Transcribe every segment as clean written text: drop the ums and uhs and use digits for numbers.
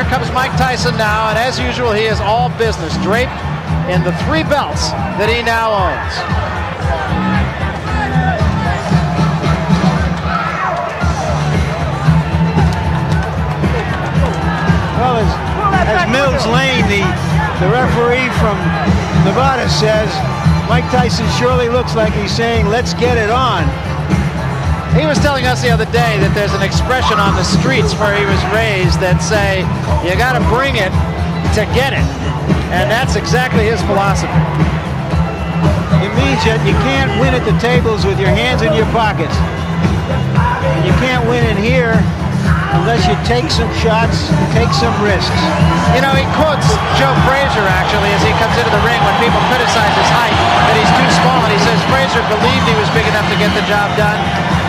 comes Mike Tyson now, and as usual, he is all business, draped in the 3 belts that he now owns. Well, as Mills Lane, the referee from Nevada says, Mike Tyson surely looks like he's saying, let's get it on. He was telling us the other day that there's an expression on the streets where he was raised that say, you got to bring it to get it. And that's exactly his philosophy. It means that you can't win at the tables with your hands in your pockets. And you can't win in here unless you take some shots, take some risks. You know, he quotes Joe Frazier, actually, as he comes into the ring when people criticize his height, that he's too small, and he says Frazier believed he was big enough to get the job done,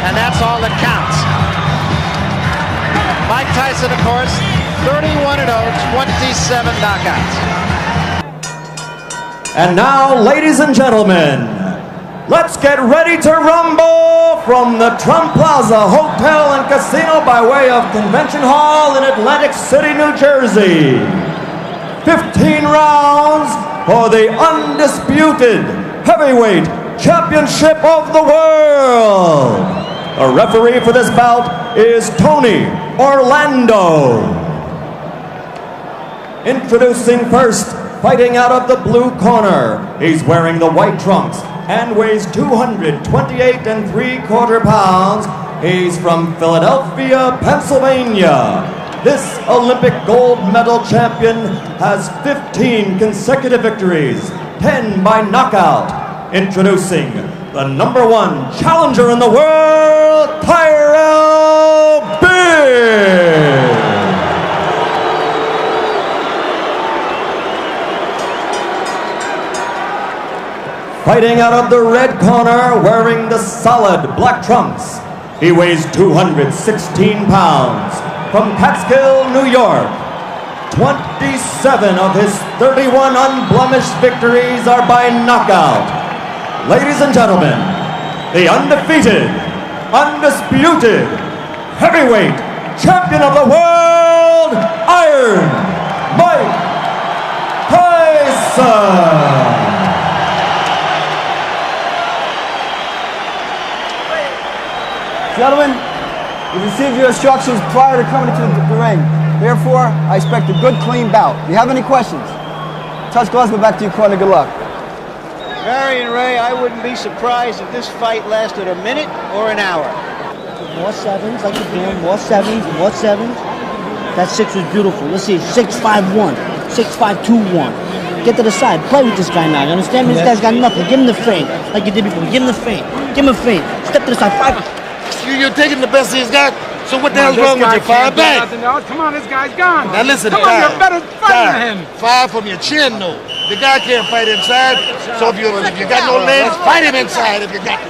and that's all that counts. Mike Tyson, of course, 31-0, 27 knockouts. And now, ladies and gentlemen, let's get ready to rumble from the Trump Plaza Hotel and Casino by way of Convention Hall in Atlantic City, New Jersey. 15 rounds for the undisputed heavyweight championship of the world. The referee for this bout is Tony Orlando. Introducing first, fighting out of the blue corner, he's wearing the white trunks and weighs 228 3/4 pounds. He's from Philadelphia, Pennsylvania. This Olympic gold medal champion has 15 consecutive victories, 10 by knockout. Introducing the #1 challenger in the world, Tyrell Biggs. Fighting out of the red corner, wearing the solid black trunks, he weighs 216 pounds. From Catskill, New York, 27 of his 31 unblemished victories are by knockout. Ladies and gentlemen, the undefeated, undisputed heavyweight champion of the world, Iron Mike Tyson. Gentlemen, you received your instructions prior to coming into the ring. Therefore, I expect a good, clean bout. Do you have any questions? Touch gloves, go back to your corner. Good luck. Barry and Ray, I wouldn't be surprised if this fight lasted a minute or an hour. More sevens, like you're doing. More sevens, more sevens. That 6 was beautiful. Let's see, 6-5-1, 6-5-2-1. Get to the side. Play with this guy now. You understand me? This guy's got nothing. Give him the feint, like you did before. Give him the feint. Give him a feint. Step to the side. 5. You're taking the best he's got. So what the hell's wrong with you? 5 back. Come on, this guy's gone. Now listen, come on, you're better fighting than him. 5 from your chin, though. The guy can't fight inside. So if you got no legs, fight him inside. If you got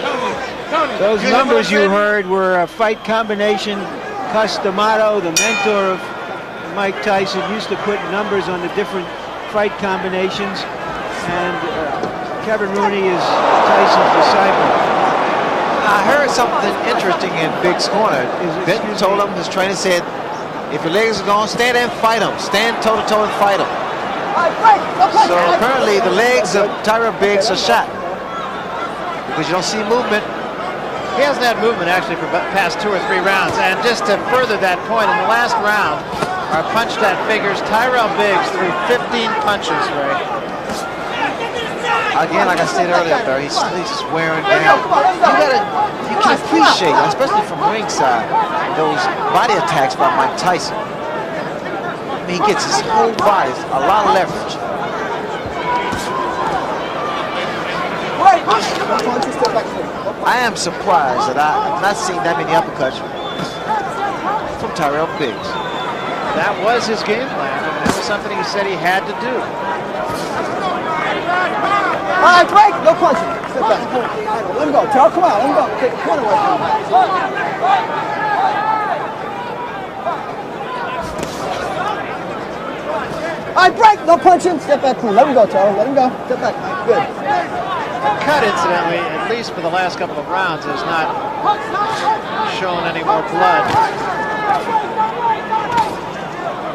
those numbers you heard were a fight combination. Customato, the mentor of Mike Tyson, used to put numbers on the different fight combinations, and Kevin Rooney is Tyson's disciple. I heard something interesting in Big's corner. Benton told him, his trainer said, if your legs are gone, stand there and fight him. Stand toe-to-toe and fight him. So apparently the legs of Tyrell Biggs are shot because you don't see movement. He hasn't had movement actually for the past 2 or 3 rounds. And just to further that point, in the last round, our punch that figures Tyrell Biggs threw 15 punches, Ray. Again, like I said earlier, Barry, he's just wearing down. You can appreciate, especially from ringside, those body attacks by Mike Tyson. I mean, he gets his whole body, a lot of leverage. I am surprised that I've not seen that many uppercuts from Tyrell Biggs. That was his game plan, and that was something he said he had to do. All right, break. No punching. Step back. Let him go. Terrell, come on. Let him go. Take the corner away from him. All right, break. No punching. Step back clean. Let him go, Terrell. Let him go. Step back. Good. The cut, incidentally, at least for the last couple of rounds, has not shown any more blood.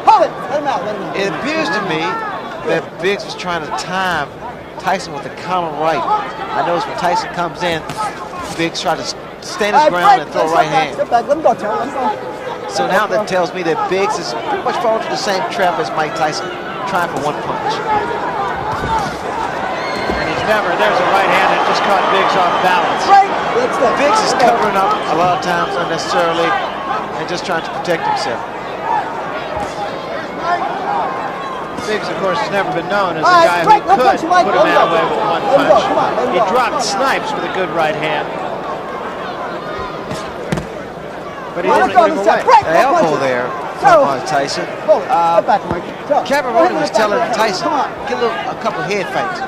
Hold it. Let him out. Let him out. It appears to me that Biggs was trying to time Tyson with a counter right. I noticed when Tyson comes in, Biggs tried to stand his ground and throw a right hand. Step back. Let him go, Terrell. Let him go. So now that tells me that Biggs is pretty much falling to the same trap as Mike Tyson, trying for one punch. And he's never, there's a right hand that just caught Biggs off balance. Biggs is covering up a lot of times unnecessarily and just trying to protect himself. Biggs, of course, has never been known as a guy who could put a man away with one punch. He dropped Snipes with a good right hand. But he didn't put him away. An elbow there from Tyson. Step back, Mike. Cameron was telling Tyson, get a couple head fakes.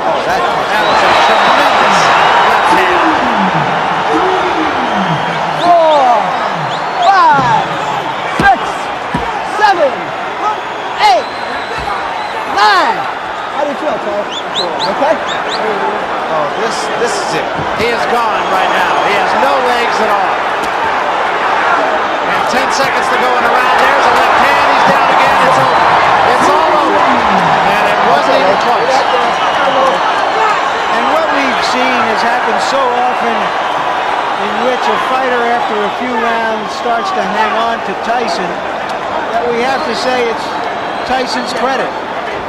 Oh, that was a tremendous left hand. 4, 5, 6, 7, 8, 9. How do you feel, Tyler? Okay? Oh, this is it. He is gone right now. He has no legs at all. And 10 seconds to go in a round. There's a left hand. He's down again. It's over. It's all over. And it wasn't even close. And what we've seen has happened so often, in which a fighter after a few rounds starts to hang on to Tyson, that we have to say it's Tyson's credit.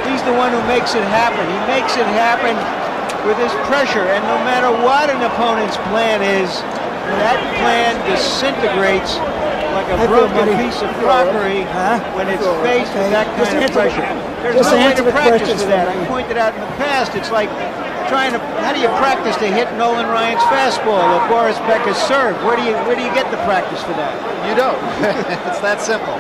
He's the one who makes it happen. He makes it happen with his pressure, and no matter what an opponent's plan is, that plan disintegrates like a broken piece of crockery when it's faced with that kind of pressure. There's no way to practice for that. I pointed out in the past, it's like trying to, how do you practice to hit Nolan Ryan's fastball or Boris Becker's serve? Where do you get the practice for that? You don't. It's that simple.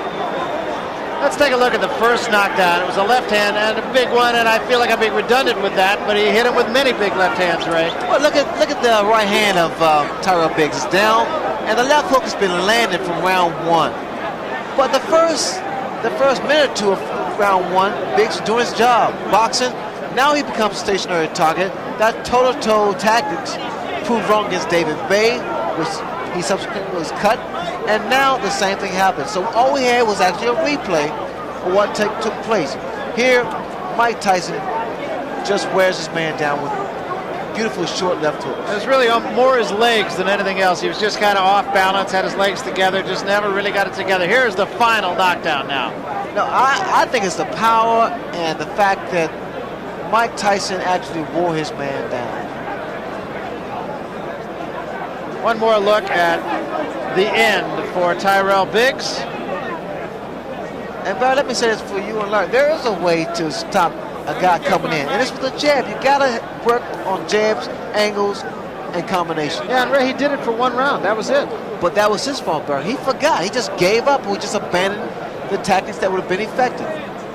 Let's take a look at the first knockdown. It was a left hand and a big one, and I feel like I'm being redundant with that, but he hit him with many big left hands, Ray. Well, look at the right hand of Tyrell Biggs. It's down, and the left hook has been landed from round one. But the first minute or two of round one, Biggs was doing his job, boxing. Now he becomes a stationary target. That toe-to-toe tactics proved wrong against David Bay, which he subsequently was cut. And now the same thing happened. So all we had was actually a replay of what took place. Here, Mike Tyson just wears his man down with beautiful short left hooks. It was really more his legs than anything else. He was just kind of off balance, had his legs together, just never really got it together. Here's the final knockdown now. No, I think it's the power and the fact that Mike Tyson actually wore his man down. One more look at the end for Tyrell Biggs. And Barry, let me say this for you and Larry. There is a way to stop a guy coming in, and it's with a jab. You gotta work on jabs, angles, and combinations. Yeah, and Ray, he did it for one round. That was it. But that was his fault, Barry. He forgot. He just gave up. We just abandoned the tactics that would have been effective.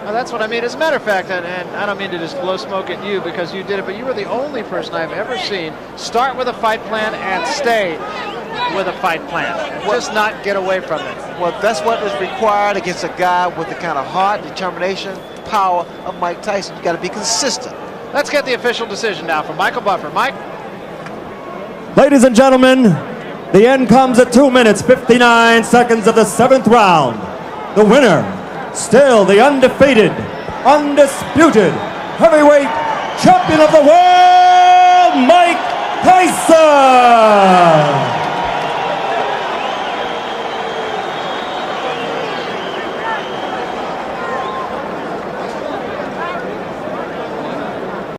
Well, that's what I mean. As a matter of fact, and I don't mean to just blow smoke at you because you did it, but you were the only person I've ever seen start with a fight plan and stay with a fight plan. Just not get away from it. Well, that's what is required against a guy with the kind of heart, determination, power of Mike Tyson. You got to be consistent. Let's get the official decision now from Michael Buffer. Mike? Ladies and gentlemen, the end comes at 2 minutes, 59 seconds of the 7th round. The winner, still the undefeated, undisputed heavyweight champion of the world, Mike Tyson!